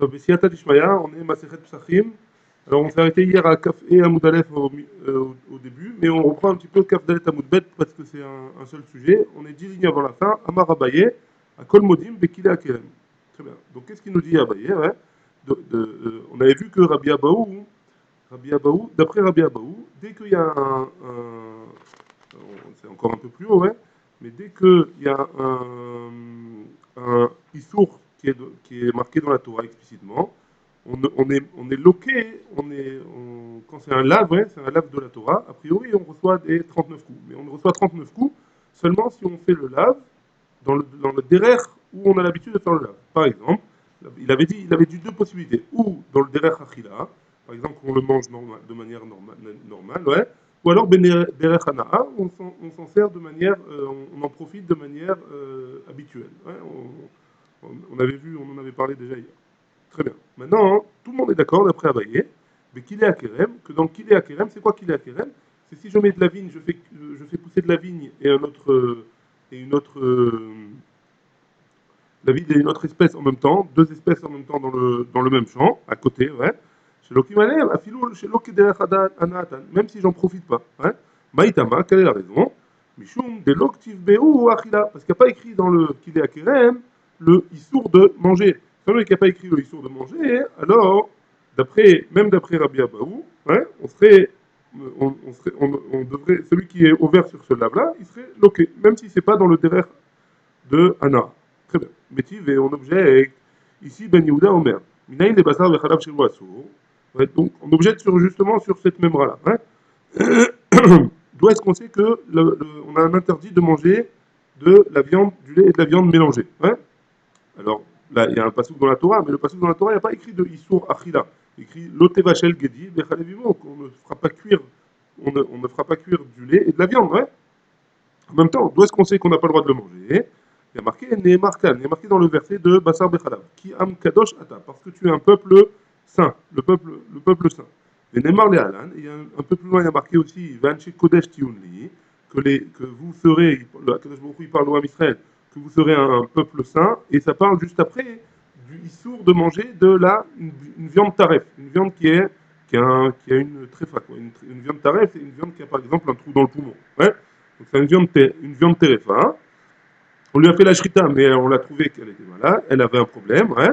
Bessiata Tishmaya, on est Masechet Psachim. Alors on s'est arrêté hier à Kaf et à Moudalef au début, mais on reprend un petit peu Kaf Dalet à Moudbet parce que c'est un seul sujet. On est 10 lignes avant la fin. Amar Abaye, à Kol Modim, Bekile Akerem. Très bien. Donc qu'est-ce qu'il nous dit Abaye, ouais? On avait vu que Rabbi Abaou, d'après Rabbi Abaou, dès qu'il y a c'est encore un peu plus haut, ouais, mais dès qu'il y a un issour qui est marqué dans la Torah explicitement, on est loqué, quand c'est un lave, ouais, c'est un lave de la Torah, a priori on reçoit des 39 coups. Mais on reçoit 39 coups seulement si on fait le lave dans le derer où on a l'habitude de faire le lave. Par exemple, il avait dit deux possibilités. Ou dans le derer achila, par exemple, on le mange de manière normale, ouais, ou alors derer hana'a, on s'en sert de manière, on en profite de manière habituelle. Ouais, on en avait parlé déjà hier. Très bien. Maintenant, tout le monde est d'accord, d'après Abaye, mais qu'il est à Kerem, que dans qu'il est à Kerem, c'est quoi qu'il est à Kerem? C'est si je mets de la vigne, je fais pousser de la vigne et la vigne et une autre espèce en même temps, deux espèces en même temps dans le même champ, à côté, ouais. Chez l'Okimanem, Afilou, chez l'Okiderachanatan, même si j'en profite pas, ouais. Maïtama, quelle est la raison? Mishum de l'Oktiv Beou Achila, parce qu'il n'y a pas écrit dans le qu'il est à Kerem le issour de manger. Comme il n'y a pas écrit le issour de manger, alors, même d'après Rabbi Abaou, ouais, on devrait, celui qui est ouvert sur ce lave-là, il serait loqué, même si c'est pas dans le derer de Anna. Très bien. Métiv et on objecte, ici Ben Yehuda Omer, Minaïn les basar vechalav chez Assour. Ouais, donc on objecte justement sur cette memra-là. Hein. D'où est-ce qu'on sait que on a un interdit de manger de la viande, du lait et de la viande mélangée, hein. Alors, là, il y a un passage dans la Torah, mais le passage dans la Torah, il n'y a pas écrit de Issour Achila. Il écrit Lotevachel Gedi, Bechalevimo, qu'on ne fera pas cuire, on ne fera pas cuire du lait et de la viande, ouais. En même temps, d'où est-ce qu'on sait qu'on n'a pas le droit de le manger? Il y a marqué Nehemar Kan, il y a marqué dans le verset de Basar Bechalav, qui am Kadosh Ata, parce que tu es un peuple saint, le peuple saint. Et Nehemar Lehalan, et un peu plus loin, il y a marqué aussi Vanche Kodesh Tiunli, que vous serez, le Kadosh Baruch Hu, il parle au Israël, que vous serez un peuple saint, et ça parle juste après du issour de manger une viande taref, une viande qui a une tréfa, quoi. Une viande taref, c'est une viande qui a par exemple un trou dans le poumon. Ouais. Donc c'est une viande terefa. On lui a fait la shrita, mais on l'a trouvé qu'elle était malade, elle avait un problème, ouais.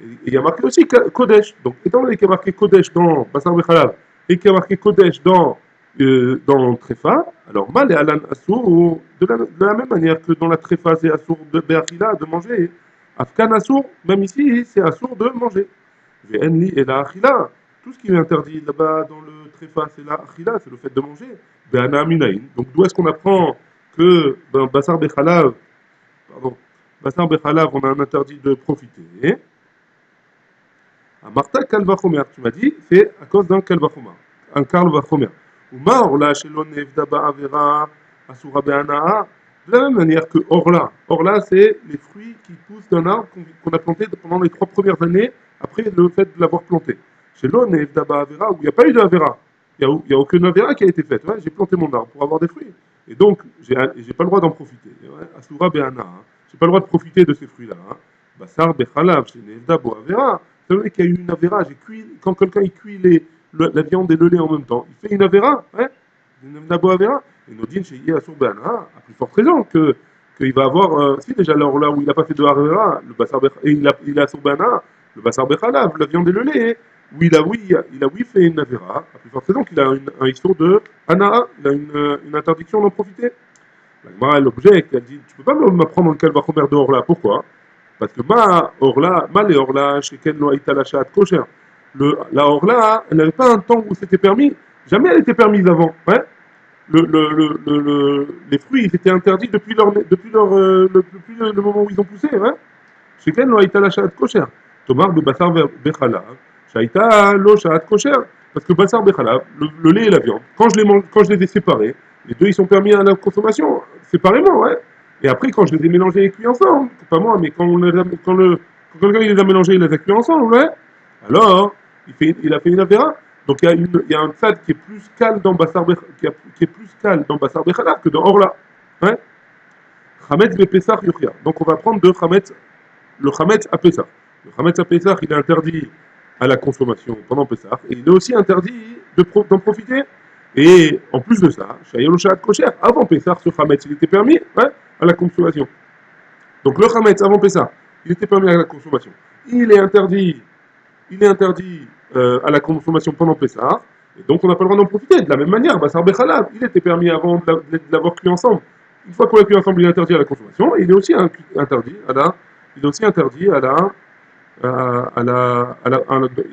Et il y a marqué aussi Kodesh. Donc étant donné qu'il y a marqué Kodesh dans Basar Bechalav et qu'il y a marqué Kodesh dans Trefa, alors Mal et Alan Assour, de la même manière que dans la Trefa c'est Assour de Beachila, de manger, Afkan Assour, même ici c'est Assour de manger. Enli et la Achila, tout ce qui est interdit là-bas dans le Trefa c'est la Achila, c'est le fait de manger. Be'ana Aminaïn. Donc d'où est-ce qu'on apprend que dans Basar Bechalav, pardon, Basar Bechalav, on a un interdit de profiter. À Marta Kalvachomer, tu m'as dit, c'est à cause d'un Kalvachomer. Un Kalvachomer. Ou Maorla, Shelon Evdaba Avera, Asura Be'anaa. De la même manière que Orla. Orla, c'est les fruits qui poussent d'un arbre qu'on a planté pendant les 3 premières années après le fait de l'avoir planté. Shelon Evdaba Avera, où il n'y a pas eu d'Avera. Il n'y a aucune Avera qui a été faite. Ouais, j'ai planté mon arbre pour avoir des fruits. Et donc, j'ai pas le droit d'en profiter. Ouais, Asura Be'anaa. J'ai pas le droit de profiter de ces fruits-là. Hein. Basar Bechalav, chez Nevdabo Avera. C'est vrai qu'il y a eu une avéra. Quand quelqu'un il cuit la viande et le lait en même temps, il fait une avéra, hein, une nabo avéra. Et Nodin chez Yasur Bana, à plus forte raison qu'il va avoir, si déjà alors là où il n'a pas fait de avéra, le bassar et il a sur Bana, le bassar bechalav, la viande et le lait, où il a fait une avéra, à plus forte raison qu'il a un histoire de Anaa, il a une interdiction d'en profiter. La Gemara, elle objecte, elle dit, tu peux pas m'apprendre un calvachomer de Orla, pourquoi? Parce que les Orla, chez Ken lo haïta la chat kosher. La Orla, elle n'avait pas un temps où c'était permis. Jamais elle était permise avant. Hein. Les fruits, ils étaient interdits depuis le moment où ils ont poussé. Hein. Chez Ken lo haïta la chat kosher. Tomar de Bassar Bechalav. Shaïta lo chat kosher. Parce que Bassar Bechalav, le lait et la viande, quand je les ai séparés, les deux ils sont permis à la consommation séparément. Ouais. Et après, quand je les ai mélangés et cuits ensemble, pas moi, mais quand quelqu'un il les a mélangés, il les a cuits ensemble, ouais, alors il a fait une avéra. Donc il y a un tzad qui est plus calme dans Bassar qui est plus calme dans Bassar Bechalav que dans Orla. Ouais. Chametz be Pesach yochia. Donc on va prendre le Chametz à Pesach. Le Hametz à Pessah, il est interdit à la consommation pendant Pessah, et il est aussi interdit d'en profiter. Et en plus de ça, Shayel Shat Kosher, avant Pessah, ce Hametz, il était permis à la consommation. Donc le Hametz avant Pessah, il était permis à la consommation. Il est interdit, à la consommation pendant Pessah, et donc on n'a pas le droit d'en profiter. De la même manière, Bassar Bechalav, il était permis avant de l'avoir cuit ensemble. Une fois qu'on l'a cuit ensemble, il est interdit à la consommation, et il est aussi interdit à la, il est aussi interdit à la,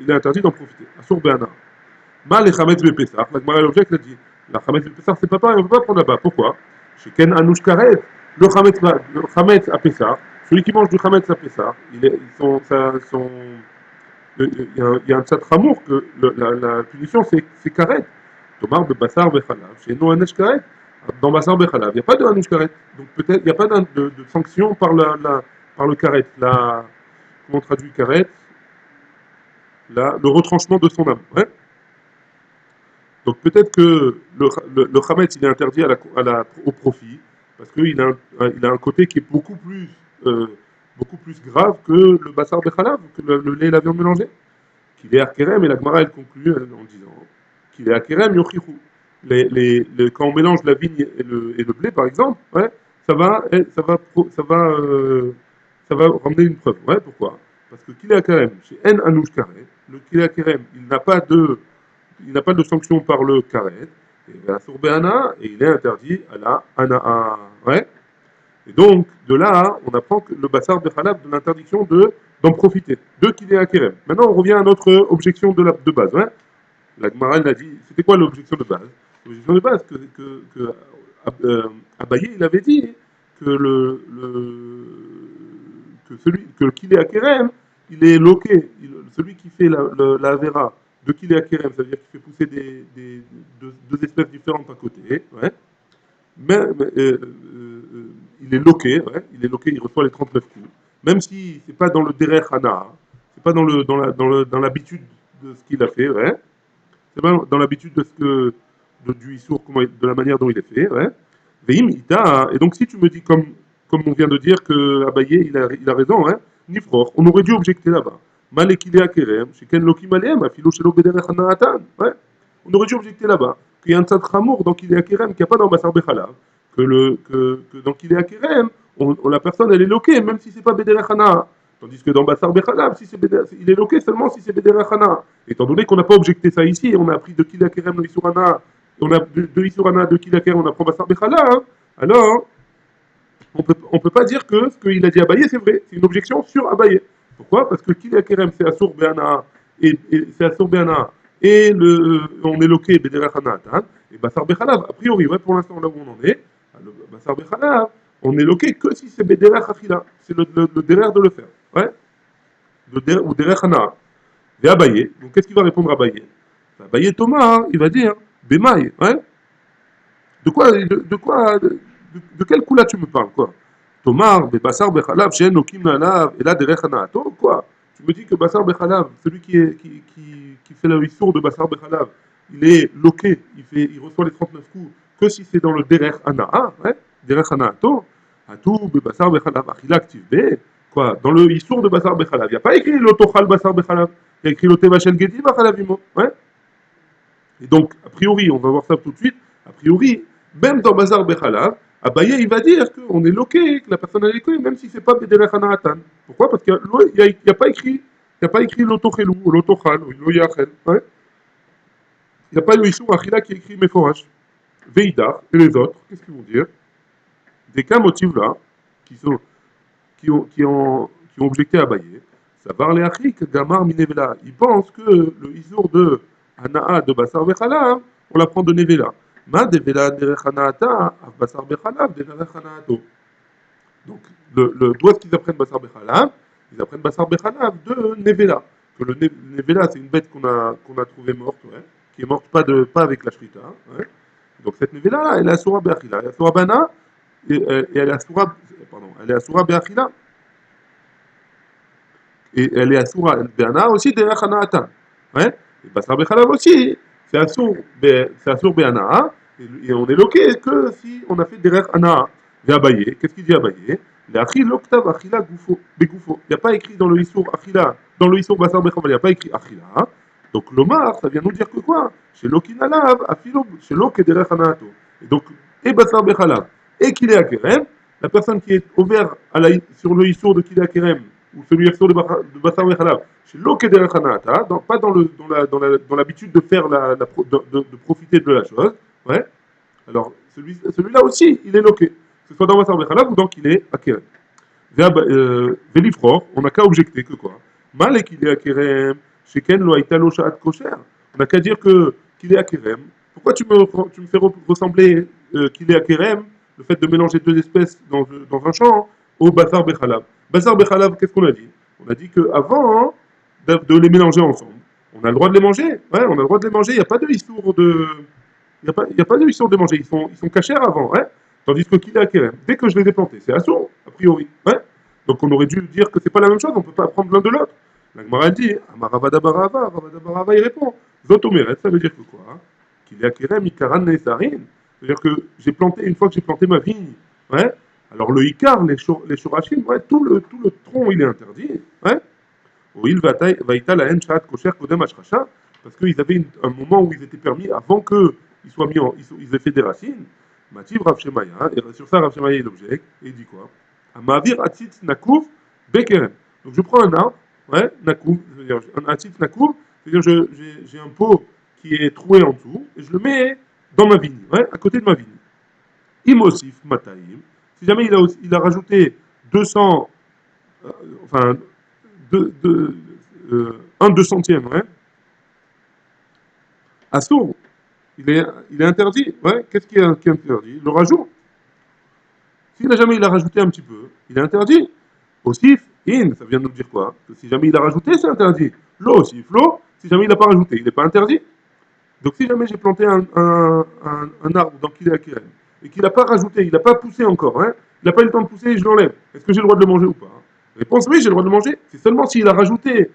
il est interdit d'en profiter. Assur Béana. Mal les Hametz Bepessah, la Gemara l'objet l'a dit. La Hametz Bepessah, c'est pas pareil, on ne peut pas prendre là-bas. Pourquoi? Chez Ken Anouch Karet, le Hametz à Pessah, celui qui mange du Hametz à Pessah, il y a un tzad chamour que la punition c'est karet. Tomar de Bassar Bechalav, chez nous Anesh Karet. Dans Bassar Bechalav, il n'y a pas de Anesh Karet. Donc peut-être, il n'y a pas de sanction par le karet. Comment on traduit karet? Le retranchement de son âme. Ouais. Donc peut-être que le Hametz il est interdit au profit, parce qu'il il a un côté qui est beaucoup plus grave que le Bassar Bechalav, que le lait et la viande mélangée. Qu'il est Akerem, et la Gemara elle conclut en disant qu'il est Akerem Yochichu. Quand on mélange la vigne et le blé, par exemple, ouais, ça va, ça va ramener une preuve. Ouais, pourquoi? Parce que qu'il est Akerem, chez En Anouch Karet, le qu'il est Akerem, il n'a pas de sanction par le Karet, et la Sourbéana, et il est interdit à la Anaa. Ouais. Et donc, de là, on apprend que le Bassar de Khalab de l'interdiction d'en profiter, de qu'il est Akerem. Maintenant, on revient à notre objection de base. Hein. La Gemara l'a dit, c'était quoi l'objection de base? L'objection de base, Abaye, il avait dit que que qu'il est Akerem, il est loqué. Celui qui fait la Vera de qu'il est Akerem, c'est-à-dire qu'il fait pousser deux espèces différentes à côté. Ouais. Il est loqué, ouais, il reçoit les 39 coups. Même si c'est pas dans le Derech Hana, c'est pas dans l'habitude de ce qu'il a fait, ouais. C'est pas dans l'habitude du Issour, de la manière dont il est fait, ouais. Veim, Ita, et donc si tu me dis comme on vient de dire que Abaye, il a raison, hein, Nifror, on aurait dû objecter là-bas. Malekile Akerem, Sheken Lokim Aleem, Afilo Shelo Bederech Hanaatan, ouais. On aurait dû objecter là-bas qu'il y a un tzad chamour dans qu'il est Akerem, qu'il n'y a pas dans Bassar Bechalav, que dans qu'il est Akerem, la personne elle est loquée, même si c'est pas Bederech Hana. Tandis que dans Bassar Bechalav, il est loqué seulement si c'est Bederech Hana. Étant donné qu'on n'a pas objecté ça ici, on a appris de qu'il est Akerem le Isurana, on a de Isurana, de qu'il est Akerem, on apprend Bassar Bechalav, alors on peut pas dire que ce qu'il a dit Abaye c'est vrai, c'est une objection sur Abaye. Pourquoi? Parce que qu'il est Akerem c'est Asur Be'ana, et c'est Asur Be'ana, et on est loqué Bederech Hana, et Bassar Bechalav, a priori, ouais, pour l'instant là où on en est, Bassar Bechalav, on est loqué que si c'est Bederech Achila, c'est le derrière de le faire. Ouais? Ou Derech Hana. Et Abaye, donc qu'est-ce qu'il va répondre à Abaye? Abaye Thomas, il va dire Bemaï, ouais? De quel coup là tu me parles, quoi? Thomas, Bebassar Bechalav, Shen Okim Alav, et là Derech Hanato, quoi? Tu me dis que Bassar Bechalav, celui qui fait le issour de Bassar Bechalav, il est loqué, il reçoit les 39 coups, que si c'est dans le Derech Hanaa, ouais? Derech Hanaato, Atou, Bebassar Bechalav, Achilak Tivbe, quoi? Dans le issour de Bassar Bechalav, il n'y a pas écrit l'Otochal Bassar Bechalav, il y a écrit l'Otevachel Gedi Bachalavimo, ouais? Et donc, a priori, on va voir ça tout de suite, a priori, même dans Bazar Bechalav, Abaye, il va dire qu'on est loqué, que la personne est loquée, même si c'est pas Bederech Hanatan. Pourquoi? Parce qu'il n'y a pas écrit, il n'y a pas écrit l'Otochelou, ou l'Otochal, ou l'Oyachel. Ouais. Il n'y a pas le Issou Achila qui est écrit Meforach. Veidar, et les autres, qu'est-ce qu'ils vont dire? Des cas motifs là, qui ont objecté à Abaye, ça parle les Achik, Gamar Minevela. Ils pensent que le Issour de Hanaa de Bassar Bechalav, on l'apprend de Nevela. Ma devela derech hanaata, Bassar Bechalav, derech hanaato. Donc, d'où est-ce qu'ils apprennent Bassar Bechalav? Ils apprennent Bassar Bechalav de Nevela. Que le Nevela, c'est une bête qu'on a trouvée morte, ouais, qui est morte pas avec la Shrita. Ouais. Donc, cette Nevela-là, elle est Asura Beachila. Elle est Asura Bana, et elle est Asura, pardon, elle est Asura Beachila. Et elle est Asura Beana aussi derech hanaata. Ouais. Et Bassar Bechalav aussi, c'est Asur Beana. Et on est loqué que si on a fait derrière Anaa. Et Abaye, qu'est-ce qu'il dit Abaye? Les achil l'octave achila goufo, begoufo. Il n'y a pas écrit dans le Issour achila, dans le Issour basar bechaval, il n'y a pas écrit achila. Hein. Donc l'omar, ça vient nous dire que quoi? Chez l'okinalav, afilo, chez l'okederech anato. Et donc, et basar bechalav, et qu'il est à kerem, la personne qui est ouverte sur le Issour de Kilé Kerem, ou celui sur le Bassar Mechalav, chez l'Okederech Hanata, pas dans l'habitude de faire de profiter de la chose, ouais. Alors, celui-là aussi, il est loqué. Que ce soit dans Bassar Mechalav ou dans Kilé Kerem. Vélifror, on n'a qu'à objecter que quoi? Mal et Kilé Kerem, chez Ken lo Aïta lo Sha'at Kosher. On n'a qu'à dire que Kilé Kerem. Pourquoi tu me fais ressembler Kilé Kerem, le fait de mélanger deux espèces dans un champ, au Bazar Bechalav? Bazar Bechalav, qu'est-ce qu'on a dit? On a dit qu'avant de les mélanger ensemble, on a le droit de les manger. Ouais, on a le droit de les manger. Il n'y a pas de histoire de. Il y a pas de histoire de les manger. Ils sont cachers avant. Ouais. Tandis que Kilé Kerem, dès que je les ai plantés, c'est assourd, a priori. Ouais. Donc on aurait dû dire que c'est pas la même chose, on ne peut pas apprendre l'un de l'autre. La Gemara dit, Amaravada Barava, Ravada Barava, il répond. Zotomeret, ça veut dire que quoi? Qu'il est Akerem, Ikaran Nesarin. C'est-à-dire que j'ai planté, une fois que j'ai planté ma vigne, ouais, alors le Ikar, les Shorachim, ouais, tout le tronc, il est interdit, ouais. Ou il vaïta la haine Shat Kosher Kodem Ashracha, parce qu'ils avaient un moment où ils étaient permis avant qu'ils soient mis en, ils aient fait des racines. Mativ Rav Shemaya, et sur ça Rav Shemaya il objecte, et il dit quoi? Amavir Atzitz Nakouf Bekerem. Donc je prends un arbre, ouais, Nakouf, c'est-à-dire un Atzitz Nakouf, c'est-à-dire j'ai un pot qui est troué en dessous, et je le mets dans ma vigne, ouais, à côté de ma vigne. Imosif Mataim, si jamais il a rajouté 200, enfin, un deux centième, ouais, assourd, il est interdit, ouais, qu'est-ce qui est interdit? Le rajout. Il a rajouté un petit peu, il est interdit. Osif, in, ça vient de nous dire quoi? Que si jamais il a rajouté, c'est interdit. Lo, osif, lo, si jamais il n'a pas rajouté, il n'est pas interdit. Donc si jamais j'ai planté un arbre dans Kilé Kerem et qu'il n'a pas rajouté, il n'a pas poussé encore, hein, il n'a pas eu le temps de pousser et je l'enlève, est-ce que j'ai le droit de le manger ou pas? Réponse oui, j'ai le droit de le manger. C'est seulement s'il a rajouté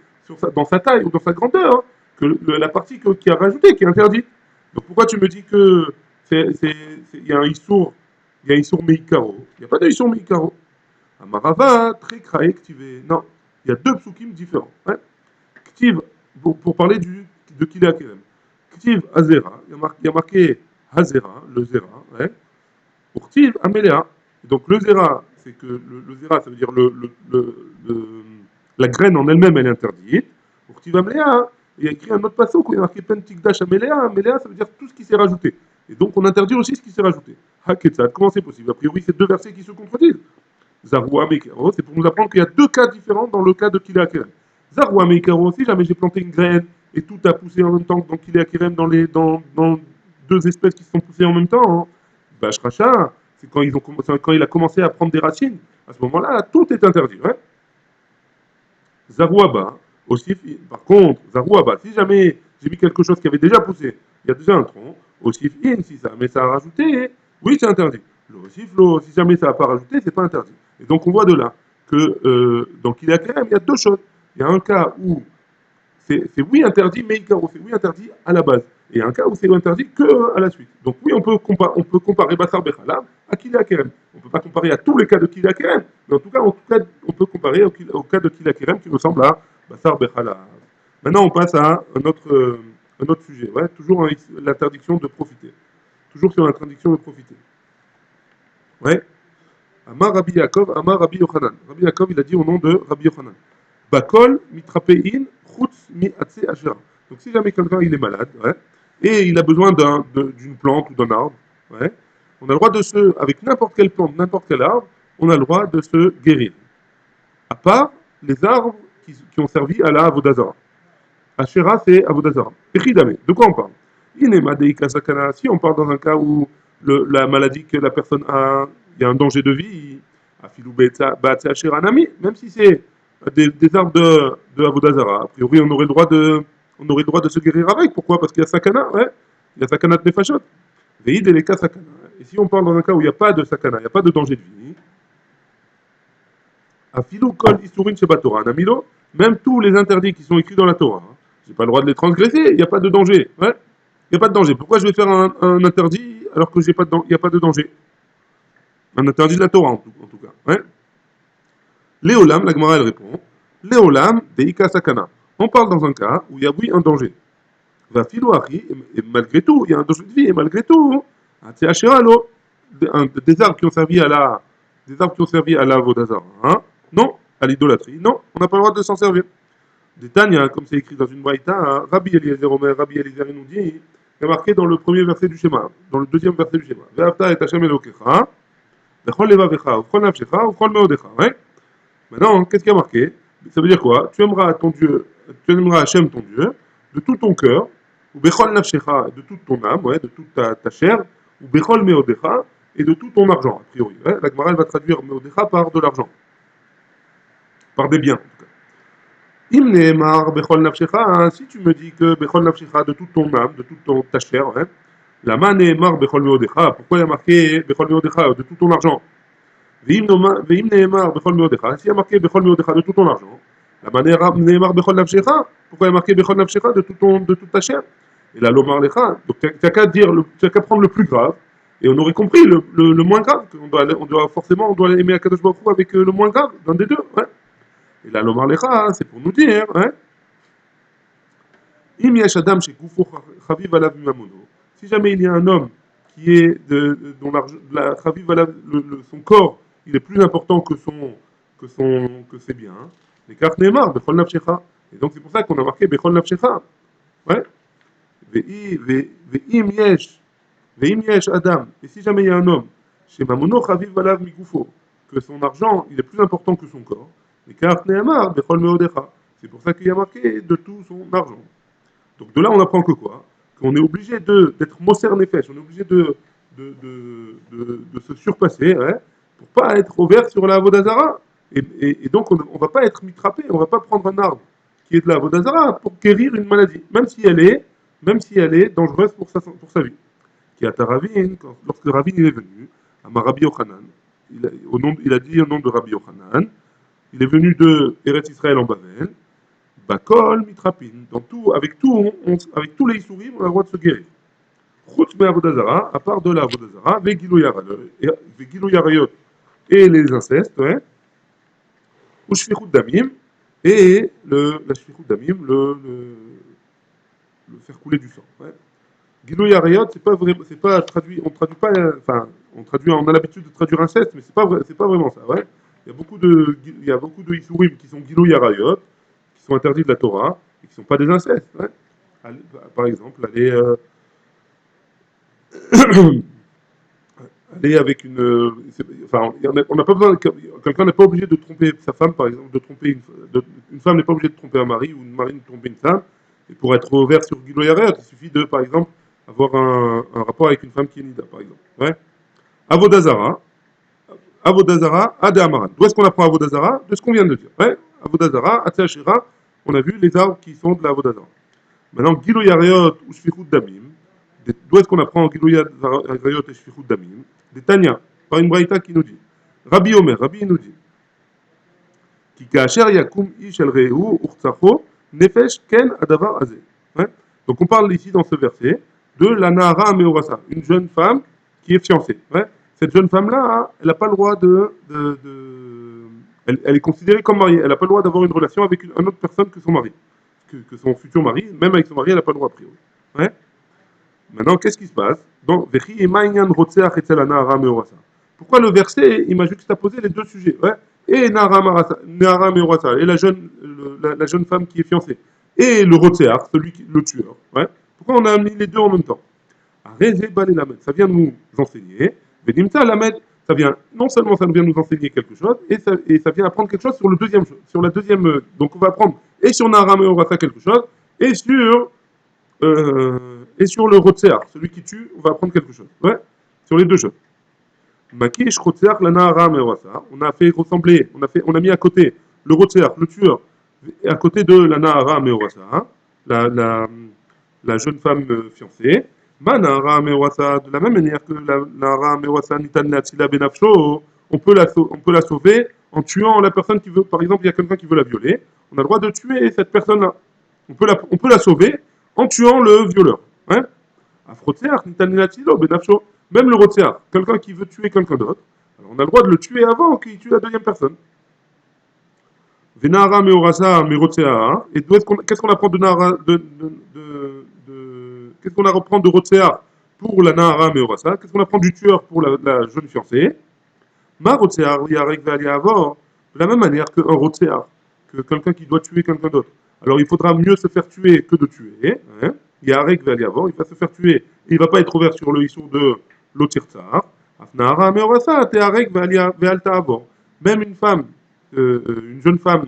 dans sa taille ou dans sa grandeur hein, que la partie qui a rajouté qui est interdite. Donc pourquoi tu me dis que il y a un issour, il y a un issour meikaro? Il n'y a pas de issour meikaro. Amarava, très kraé, ktivé. Non, il y a deux psukim différents. Hein. Ktiv, pour parler de Kilé Kerem. Ktiv Azera, il y a marqué Hazera, le Zera, ouais. Pour Ktiv Améléa. Donc le Zera, c'est que le Zera, ça veut dire la graine en elle-même, elle est interdite. Pour Ktiv Améléa, il y a écrit un autre passage où il y a marqué Pentikdash Améléa. Améléa, ça veut dire tout ce qui s'est rajouté. Et donc on interdit aussi ce qui s'est rajouté. Haketsat, comment c'est possible? A priori, c'est deux versets qui se contredisent. Zaroua Meikaro, c'est pour nous apprendre qu'il y a deux cas différents dans le cas de Kilé Kerem. Zaroua Meikaro, si jamais j'ai planté une graine et tout a poussé en même temps que dans Kilé Kerem, dans deux espèces qui se sont poussées en même temps, hein, Bashracha, c'est quand il a commencé à prendre des racines. À ce moment-là, tout est interdit. Ouais. Zarouaba, aussi, par contre, Zarouaba, si jamais j'ai mis quelque chose qui avait déjà poussé, il y a déjà un tronc, aussi, si ça, mais ça a rajouté, oui, c'est interdit. Le reciflo, si jamais ça n'a pas rajouté, c'est pas interdit. Et donc on voit de là que dans Kilé Kerem, il y a deux choses. Il y a un cas où c'est oui interdit, mais c'est oui interdit à la base. Et un cas où c'est interdit que à la suite. Donc oui, on peut comparer Bassar Bechalav à Kilé Kerem. On ne peut pas comparer à tous les cas de Kilé Kerem, mais en tout cas, on peut comparer au cas de Kilé Kerem qui ressemble à Bassar Bechalav. Maintenant, on passe à un autre sujet. Ouais, toujours l'interdiction de profiter. Toujours sur l'interdiction de profiter. Ouais. Amar Rabbi Yaakov, Amar Rabbi Yochanan. Rabbi Yaakov, il a dit au nom de Rabbi Yochanan. Bakol mitrapein chutz mi atse asher. Donc si jamais quelqu'un il est malade, ouais, et il a besoin d'une plante ou d'un arbre, ouais, on a le droit avec n'importe quelle plante, n'importe quel arbre, on a le droit de se guérir. À part les arbres qui ont servi à la Avodazara. Asherah, c'est Avodazara. Echidame. De quoi on parle? Inema deika sakana. Si on parle dans un cas où la maladie que la personne a, il y a un danger de vie, afilou batse asherah nami, même si c'est des arbres de Avodazara. A priori, on aurait le droit de se guérir avec. Pourquoi? Parce qu'il y a sakana, ouais. Il y a sakana de nefashot. Veid eleka sakana. Et si on parle dans un cas où il n'y a pas de sakana, il n'y a pas de danger de vie, afilou kol isurin shebatora namilo, même tous les interdits qui sont écrits dans la Torah, hein, j'ai pas le droit de les transgresser, il n'y a pas de danger. Ouais. Il n'y a pas de danger. Pourquoi je vais faire un interdit alors que il n'y a pas de danger? Un interdit de la Torah en tout cas. Ouais. Léolam, la Gemara elle répond, Léolam, Deika Sakana. On parle dans un cas où il y a oui un danger. Va filo et malgré tout, il y a un danger de vie, et malgré tout, des arbres qui ont servi à la, des arbres qui ont servi à la Vodazara, hein? Non, à l'idolâtrie, non, on n'a pas le droit de s'en servir. Des Tanya, comme c'est écrit dans une Braïta, hein, Rabbi Eliezer Omer, Rabbi Eliezer nous dit, il y a marqué dans le premier verset du schéma, dans le deuxième verset du schéma, Ve'avta et Hashem Elokecha, Vechol levavecha, Vechol nafshecha, Vechol meodecha, ouais. Maintenant, qu'est-ce qu'il y a marqué? Ça veut dire quoi? Tu aimeras ton Dieu, tu aimeras Hachem ton Dieu, de tout ton cœur, ou Bechol Nafshecha, de toute ton âme, ouais, de toute ta chair, ou Bechol Meodecha, et de tout ton argent, a priori. Ouais. La Gemara va traduire Meodecha par de l'argent, par des biens, en tout cas. Im Nehemar Bechol Nafshecha, hein, si tu me dis que Bechol Nafshecha, de toute ton âme, de toute ta chair, ouais, la man Nehemar Bechol Meodecha, pourquoi il y a marqué Bechol Meodecha, de tout ton argent? Veim Nehemar Bechol Meodecha, s'il y a marqué Bechol Meodecha, de tout ton argent, la manière Nehemar Bechol Nafshecha, pourquoi il y a marqué Bechol Nafshecha de toute ta chair? Et là, l'Omar Lecha, donc tu n'as qu'à dire, tu n'as qu'à prendre le plus grave, et on aurait compris le moins grave, on doit aimer Akadosh Baruch Hu avec le moins grave, d'un des deux, ouais. Et là, l'Omar Lecha, c'est pour nous dire, hein, Im Yesh Adam chez Goufo Chaviv Alav Mimamono, si jamais il y a un homme qui est dont la Chaviv Alav, son corps, il est plus important que ses biens, les cartes Neymar, Bechol Nafshecha. Et donc c'est pour ça qu'on a marqué Bechol Nafshecha. Ouais. Ve'im yesh Adam, et si jamais il y a un homme, chez Mamono Chaviv Alav Migoufo, que son argent, il est plus important que son corps, les cartes Neymar, Bechol Meodecha. C'est pour ça qu'il y a marqué de tout son argent. Donc de là, on apprend que quoi? Qu'on est obligé d'être Moser Nefesh, on est obligé de se surpasser, hein, pour pas être au vert sur la Vodazara. Et donc, on ne va pas être mitrapé, on ne va pas prendre un arbre qui est de la Vodazara pour guérir une maladie, même si elle est dangereuse pour sa vie. Qui a Ravine, lorsque Ravine il est venu, à Rabbi Yochanan, il a dit au nom de Rabbi Yochanan, il est venu de Eretz Israël en Bavel, Bakol, Mitrapin. Dans tout, avec tous les Issourim, on a le droit de se guérir. Chutz Avodazara, à part de la Avodazara, Vegilou Yarayot et les incestes, ouais, ou Shfichut Damim, et la Shfichut Damim, le faire couler du sang. Ouais. Gilou Yarayot, c'est pas traduit, on traduit pas, enfin, on a l'habitude de traduire inceste, mais c'est pas vraiment ça, ouais. Il y a beaucoup de Issourim qui sont Gilou Yarayot, qui sont interdits de la Torah, et qui ne sont pas des incestes, ouais. Par exemple, aller avec une. Enfin, on n'a pas besoin. Quelqu'un n'est pas obligé de tromper sa femme, par exemple, une femme n'est pas obligée de tromper un mari, ou une mari de tromper une femme. Et pour être ouvert sur Guido Yaret, il suffit de, par exemple, avoir un rapport avec une femme qui est Nida, par exemple. Ouais. Avodazara, Ade Amaran. D'où est-ce qu'on apprend Avodazara? De ce qu'on vient de dire. Ouais. Avodazara, Atseachira, on a vu les arbres qui sont de la Avodazara. Maintenant, Gilo Yareot ou Shfichut Damim, d'où est-ce qu'on apprend Gilo Yareot et Shfichut Damim? Des Tanya, par une braïta qui nous dit, Rabbi Omer, Rabbi nous dit, Ki Kacher Yakum Ish El Rehu Urtsacho Nefesh Ken Adavar Azeh. Donc on parle ici dans ce verset de la Nahara Meorasa, une jeune femme qui est fiancée. Ouais. Cette jeune femme-là, elle n'a pas le droit elle est considérée comme mariée. Elle n'a pas le droit d'avoir une relation avec une autre personne que son mari, que son futur mari. Même avec son mari, elle n'a pas le droit a priori. Ouais. Maintenant, qu'est-ce qui se passe? Donc, pourquoi le verset, il m'a juxtaposé les deux sujets, ouais? Et Nahara Meorasa, et la jeune femme qui est fiancée, et le Rotseach, le tueur. Ouais? Pourquoi on a mis les deux en même temps? Ça vient nous enseigner, ça vient, non seulement ça vient nous enseigner quelque chose, et ça vient apprendre quelque chose sur la deuxième, donc on va apprendre et sur Nahara Meorasa quelque chose, et sur le Rotseach, celui qui tue, on va apprendre quelque chose. Ouais, sur les deux choses. Makish Rotseach la Nahara Meorasa. On a fait ressembler, on a mis à côté le Rotseach, le tueur, à côté de la Nahara Meorasa, hein, la jeune femme fiancée. Ma Nahara Meorasa, de la même manière que la Nahara Meorasa Nitan Natsila Benafsho, on peut la sauver en tuant la personne qui veut, par exemple, il y a quelqu'un qui veut la violer. On a le droit de tuer cette personne-là. On peut la sauver en tuant le violeur. Hein? Même le Rotseach, quelqu'un qui veut tuer quelqu'un d'autre, alors on a le droit de le tuer avant qu'il tue la deuxième personne. Venara meorasa merotsea. Et qu'est-ce qu'on apprend de Nahara, qu'est-ce qu'on apprend de Rotsea pour la Nahara meorasa? Qu'est-ce qu'on apprend du tueur pour la jeune fiancée? Ma Rotsea yarek avoir de la même manière qu'un Rotsea, que quelqu'un qui doit tuer quelqu'un d'autre. Alors il faudra mieux se faire tuer que de tuer. Hein? Yarek avoir, il va se faire tuer et il ne va pas être ouvert sur le issue de l'Otirtsar. Nahara meorasa te yarek ve'alta avoir. Même une femme, une jeune femme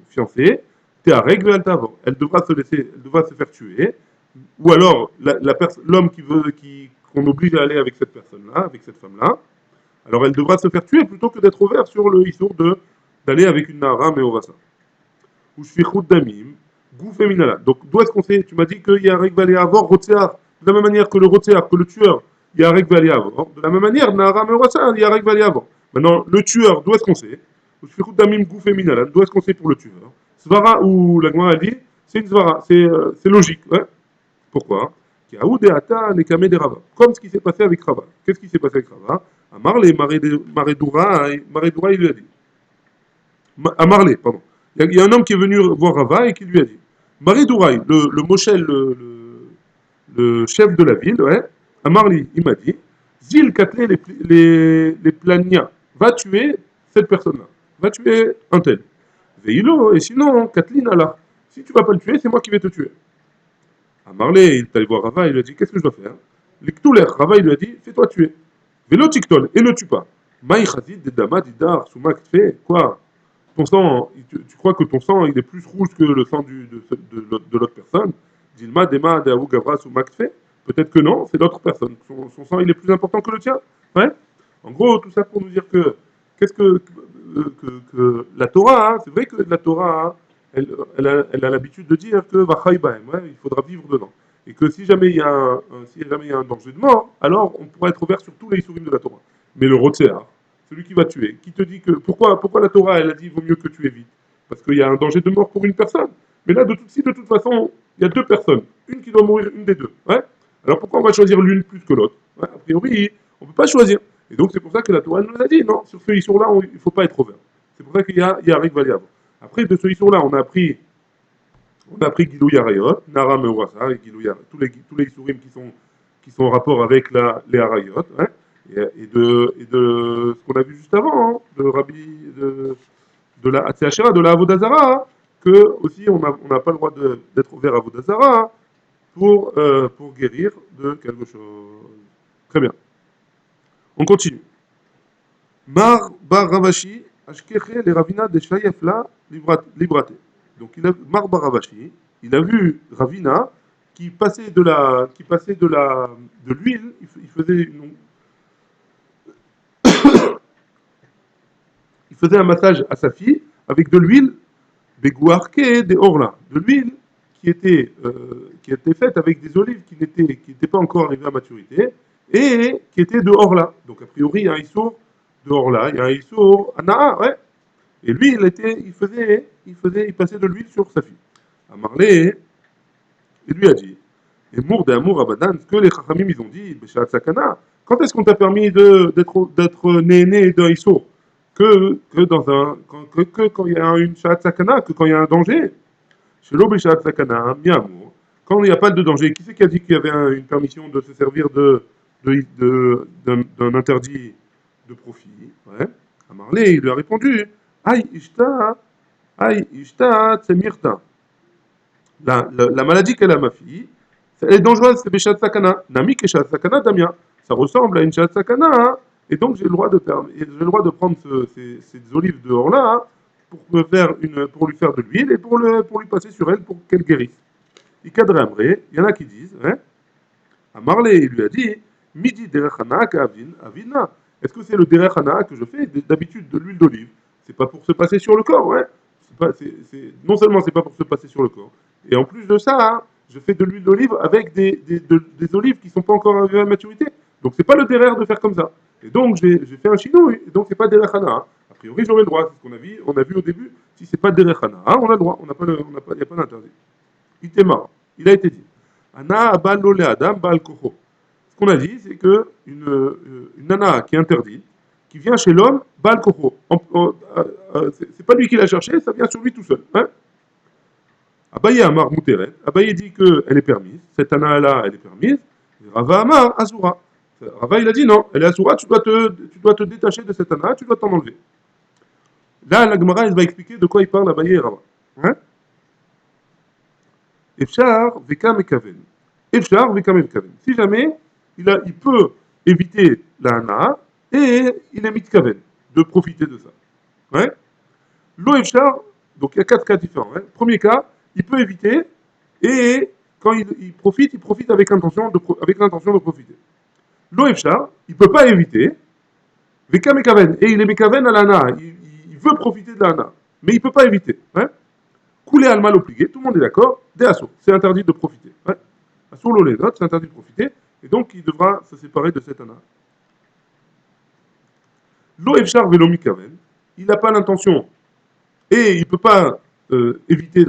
fiancée, Théareg Ve'altavo. Elle devra se laisser, elle devra se faire tuer. Ou alors, l'homme qu'on oblige à aller avec cette personne-là, avec cette femme-là, alors elle devra se faire tuer plutôt que d'être ouvert sur le issour d'aller avec une Nahara Meorasa. Ou Shfichut Damim, Gouf et Minala. Donc, d'où est-ce qu'on sait? Tu m'as dit qu'il y a Areg Ve'altavo, Rotsear. De la même manière que le Rotsear, que le tueur, il y a Areg Ve'altavo. De la même manière, Nahara Meorasa, il y a Areg Ve'altavo. Maintenant, le tueur, d'où est-ce qu'on sait? Damim Gouf et Minalan, d'où est-ce qu'on sait pour le tueur? Svara ou la Gemara dit, c'est une Svara, c'est logique. Ouais. Pourquoi? Comme ce qui s'est passé avec Rava. Qu'est-ce qui s'est passé avec Rava? Amarle, Maredoura, il lui a dit. Amarle, pardon. Il y a un homme qui est venu voir Rava et qui lui a dit. Maredoura, le Moshel, le chef de la ville, ouais, Amarli, il m'a dit, Zil Katlé les Plania, va tuer cette personne-là, va tuer un tel. Veilo, et sinon, Kathleen Allah, si tu vas pas le tuer, c'est moi qui vais te tuer. Amarlé, il est allé voir Rava, il lui a dit, qu'est-ce que je dois faire? L'Iktuler, Rava, il lui a dit, fais-toi tuer. Vélo Tiktol, et ne tue pas. Maï Chazid, Dedama, Didar, Soumak, fait quoi? Ton sang, tu crois que ton sang, il est plus rouge que le sang de l'autre personne? Dilma, Dema, Deaou, Gavra, Soumak, fait. Peut-être que non, c'est l'autre personne. Son sang, il est plus important que le tien. Ouais. En gros, tout ça pour nous dire que, qu'est-ce que la Torah, hein, c'est vrai que la Torah, hein, elle a l'habitude de dire que ouais, il faudra vivre dedans. Et que si jamais si jamais il y a un danger de mort, alors on pourra être ouvert sur tous les souris de la Torah. Mais le Rotséa, celui qui va tuer, qui te dit que. Pourquoi la Torah, elle a dit qu'il vaut mieux que tu évites? Parce qu'il y a un danger de mort pour une personne. Mais là, si de toute façon, il y a deux personnes, une qui doit mourir, une des deux. Ouais. Alors pourquoi on va choisir l'une plus que l'autre? Ouais, a priori, on ne peut pas choisir. Et donc c'est pour ça que la Torah nous a dit, non, sur ce issour-là, il ne faut pas être ouvert. C'est pour ça qu'il y a Rick Valiav. Après, de ce issour-là, on a appris Gilou Yarayot, Nara Meurasa, et tous les Issourim qui sont en rapport avec les Harayot, hein, et de ce qu'on a vu juste avant, hein, de Rabbi, de la Hatséachera, de la Avodazara, hein, que aussi on n'a pas le droit d'être ouvert à Avodazara pour guérir de quelque chose. Très bien. On continue. Mar Bar Ravashi, Ashkeche les Ravina de Shayefla Librate. Donc Mar Bar Ravashi, il a vu Ravina qui passait de l'huile, il faisait un massage à sa fille avec de l'huile Begouarke de Orla, de l'huile qui était faite avec des olives qui n'étaient pas encore arrivées à maturité et qui étaient de Orla. Donc a priori il y a un issour de Orla, il y a un issour Anaa, ouais. Et lui il passait de l'huile sur sa fille. À Marley, il lui a dit, et Mour d'amour Abadan, ce que les Chachamim ils ont dit, Beshat Sakana, quand est-ce qu'on t'a permis d'être né d'un issour? Quand il y a une Shat Sakana, que quand il y a un danger. Chez l'Obéchat Sakana, Miamour, quand il n'y a pas de danger, qui c'est qui a dit qu'il y avait une permission de se servir d'un interdit de profit? Ouais. À Marley, il lui a répondu, Aïe Ishta, Aïe Ishta, Tsemirta. La maladie qu'elle a, ma fille, elle est dangereuse, c'est Béchat Sakana. Nami Keshat Sakana, Damien. Ça ressemble à une Shat Sakana, hein. Et donc j'ai le droit de prendre ces olives dehors là, hein, pour lui faire de l'huile et pour lui passer sur elle pour qu'elle guérisse. Il cadre Amré, il y en a qui disent, hein, à Marley, il lui a dit, Midi Derechana Avina. Est-ce que c'est le Derechana que je fais d'habitude de l'huile d'olive? C'est pas pour se passer sur le corps, ouais. Non seulement c'est pas pour se passer sur le corps, et en plus de ça, hein, je fais de l'huile d'olive avec des olives qui sont pas encore arrivées à maturité. Donc c'est pas le derrière de faire comme ça. Et donc j'ai fait un chinouille, et donc c'est pas Derechana. Hein. A priori j'aurais le droit, c'est ce on a vu au début. Si c'est pas Derechana, hein, on a le droit, il n'y a pas d'interdit. Il a été dit. Ana abal adam bal koho. Ce qu'on a dit, c'est que une nana qui est interdite, qui vient chez l'homme, Baal Kocho. C'est pas lui qui l'a cherché, ça vient sur lui tout seul. Hein. Abaye Amar Mouteret. Abaye dit qu'elle est permise. Cette Tana-là, elle est permise. Et Rava Amar Azura. Rava, il a dit non, elle est Azura, tu dois te détacher de cette Tana, tu dois t'en enlever. Là, la Gemara, elle va expliquer de quoi il parle Abaye et Rava. Hein? Efshar Veka Mekaven. Efshar Veka Mekaven. Si jamais il peut éviter la Hana et il est mitkaven de profiter de ça. Ouais? Lo Efshar, donc il y a 4 cas différents. Hein? Premier cas, il peut éviter et quand il profite avec l'intention de profiter. Lo Efshar, il ne peut pas éviter. Veka Mekaven. Et il est Mekaven à la Hana. Il veut profiter de la Hana. Mais il ne peut pas éviter. Hein? Couler al mal obligé, tout le monde est d'accord, des assauts, c'est interdit de profiter. Ouais. Assour l'olénot, c'est interdit de profiter, et donc il devra se séparer de cette ana. Lo efchar velo mikaven, il n'a pas l'intention, et il ne peut pas éviter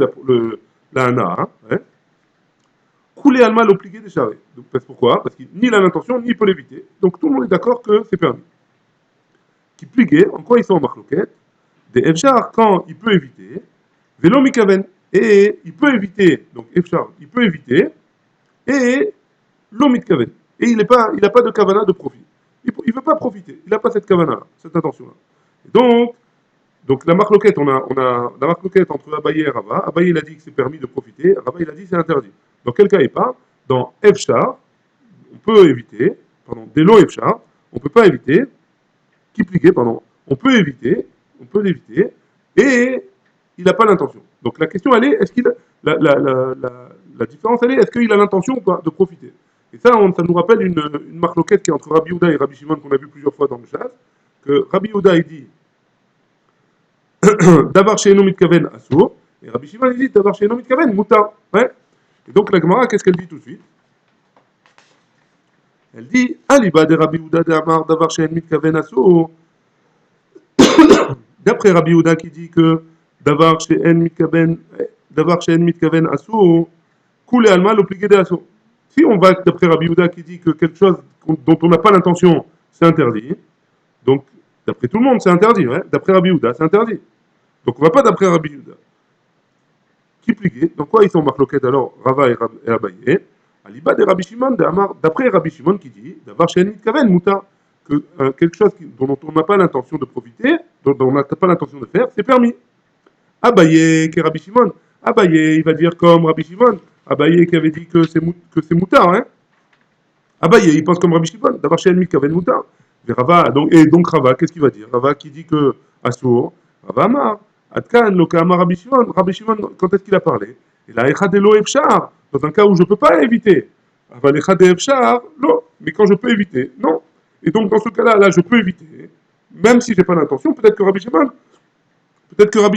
la ana. Hein, ouais. Couler al mal obligé des charrets. Donc pourquoi? Parce qu'il ni il a l'intention, ni il peut l'éviter. Donc tout le monde est d'accord que c'est permis. Qui pliquait, en quoi ils sont en marloquette? Des efchar, quand il peut éviter, vélo mikaven. Et il peut éviter, donc efchar, il peut éviter, et l'omitkaven. Et il n'a pas de kavana de profit. Il ne veut pas profiter. Il n'a pas cette kavana, cette intention-là. Donc la marloquette, on a la marloquette entre Abaye et Rava. Abaye, il a dit que c'est permis de profiter. Rava, il a dit que c'est interdit. Dans quel cas il parle? Dans efchar, on peut éviter, pardon, Delo efchar, on ne peut pas éviter, Kipliqué, pardon, on peut l'éviter, et il n'a pas l'intention. Donc la question, elle est, est-ce qu'il a, la différence, elle est, est-ce qu'il a l'intention ou pas de profiter? Et ça, ça nous rappelle une marloquette qui est entre Rabbi Yehuda et Rabbi Shimon qu'on a vu plusieurs fois dans le chat, que Rabbi Yehuda, il dit Davar she'eno mitkaven asur, et Rabbi Shimon, il dit Davar she'eno mitkaven mutar. Ouais. Et donc la Gemara, qu'est-ce qu'elle dit tout de suite? Elle dit Aliba de Rabbi Yehuda de Amar Davar she'en mitkaven asur. D'après Rabbi Yehuda qui dit que Davar she'en mitkaven asur, Koulé alma l'obligé de asur. Si on va d'après Rabbi Yehuda qui dit que quelque chose dont on n'a pas l'intention, c'est interdit, donc d'après tout le monde, c'est interdit. Ouais, d'après Rabbi Yehuda, c'est interdit. Donc on ne va pas d'après Rabbi Yehuda. Qui pliqué? Donc quoi ils sont marloquettes alors, Rava et Abaye? Aliba de Rabbi Shimon, d'après Rabbi Shimon qui dit, d'avoir chez Mitkaven, Mouta, que quelque chose dont on n'a pas l'intention de profiter, dont on n'a pas l'intention de faire, c'est permis. Abaye, qui est Rabbi Shimon. Abaye, il va dire comme Rabbi Shimon. Abaye qui avait dit que c'est Mouta, hein. Abaye, il pense comme Rabbi Shimon, d'avoir chez Mitkaven, Mouta. Et donc Rava, qu'est-ce qu'il va dire? Rava qui dit que Assour, Rava Amar. Atkan, Lokama, Rabbi Shimon, quand est-ce qu'il a parlé? Il a Echadelo Efchar, dans un cas où je ne peux pas éviter. Aval Echade Efchar, non, mais quand je peux éviter, non. Et donc dans ce cas-là, là, je peux éviter, même si je n'ai pas l'intention, peut-être que Rabbi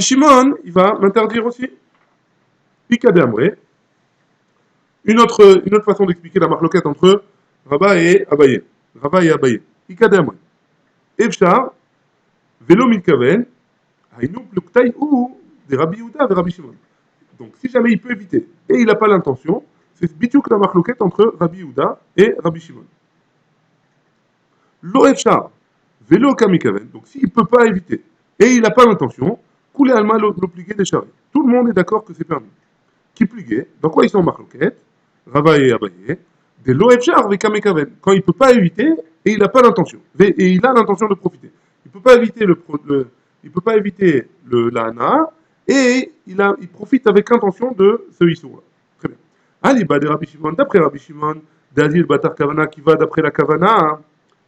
Shimon, il va m'interdire aussi. Picade Amré. Une autre façon d'expliquer la marloquette entre Rava et Abaye. Rava et Abaye. Picade Amré. Efchar, Velo Mitkaven, Haïnou Pluktaï ou des Rabbi Yehuda et Rabbi Shimon. Donc, si jamais il peut éviter et il n'a pas l'intention, c'est bitouk la marloquette entre Rabbi Yehuda et Rabbi Shimon. Lo efshar, velo kamikaven. Donc, s'il ne peut pas éviter et il n'a pas l'intention, couler alma l'obligé des charriers. Tout le monde est d'accord que c'est permis. Qui pliguait? Dans quoi ils sont marloquettes? Rava et Abaye. Des lo efshar ve kamikaven. Quand il ne peut pas éviter et il n'a pas l'intention. Et il a l'intention de profiter. Il ne peut pas éviter la hana et il profite avec l'intention de ce issour-là. Très bien. Aliba de Rabbi Shimon, d'après Rabbi Shimon, d'Azil Batar Kavana qui va d'après la Kavana,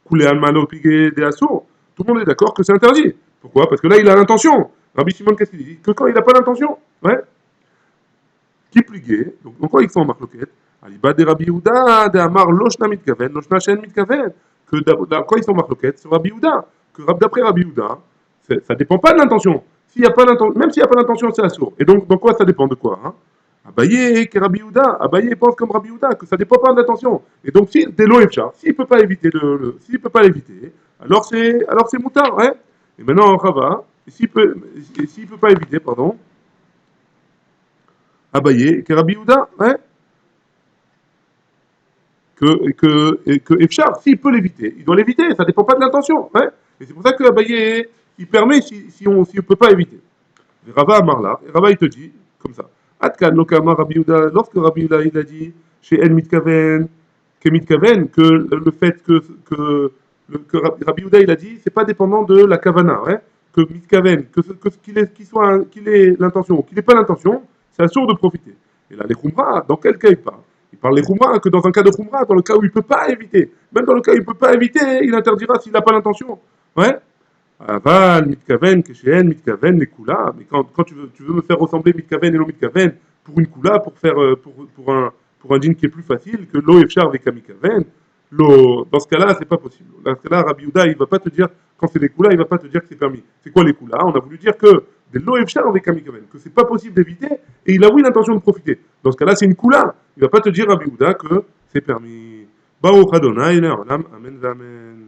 Koulé Almano Pigué des Assour, tout le monde est d'accord que c'est interdit. Pourquoi? Parce que là, il a l'intention. Rabbi Shimon, qu'est-ce qu'il dit? Que quand il n'a pas l'intention. Ouais. Qui pligué, donc quoi ils sont en marloquette? Aliba de Rabbi Yehuda, de Amar Loshna Mitkaven, Loshna Shen Mitkaven. Que quoi ils sont en marloquette? Sur Rabbi Yehuda. Que d'après Rabbi Yehuda, ça ne dépend pas de l'intention. Même s'il n'y a pas d'intention, c'est assourd. Et donc quoi ça dépend de quoi? Hein? Abaye, qui est Rabbi Yehuda. Abaye pense comme Rabbi Yehuda, que ça ne dépend pas de l'intention. Et donc, s'il ne peut pas éviter s'il peut pas l'éviter, alors c'est moutard, ouais. Et maintenant, Rava, s'il peut pas éviter, pardon, Abaye, qui est Rabbi Yehuda, ouais. Que Efchar, s'il peut l'éviter, il doit l'éviter, ça ne dépend pas de l'intention, ouais. Et c'est pour ça que Abaye, il permet si on ne peut pas éviter. Et Rava Amarla, et Rava il te dit, comme ça. Atkan Lokama Rabbi Yehuda, lorsque Rabbi Yehuda il a dit chez El Mitkaven, que le fait que Rabbi Yehuda il a dit, c'est pas dépendant de la Kavana, ouais, que Mitkaven, qu'il ait l'intention ou qu'il n'ait pas l'intention, c'est assuré de profiter. Et là, les Khumra, dans quel cas il parle? Il parle les Khumra que dans un cas de Khumra, dans le cas où il ne peut pas éviter. Même dans le cas où il ne peut pas éviter, il interdira s'il n'a pas l'intention. Ouais. Aval, mitkaven, keshen, mitkaven, les kula. Mais quand tu veux me faire ressembler mitkaven et non mitkaven pour une kula, pour faire pour un djinn qui est plus facile que lo efchar avec un mitkaven, dans ce cas-là, c'est pas possible. Dans ce cas-là, Rabbi Yehuda, il va pas te dire, quand c'est des kula, il va pas te dire que c'est permis. C'est quoi les kula? On a voulu dire que des lo efchar avec un mitkaven, que c'est pas possible d'éviter, et il a oui l'intention de profiter. Dans ce cas-là, c'est une kula. Il va pas te dire, Rabbi Yehuda, que c'est permis. Baruch Adonai, Amen, Amen.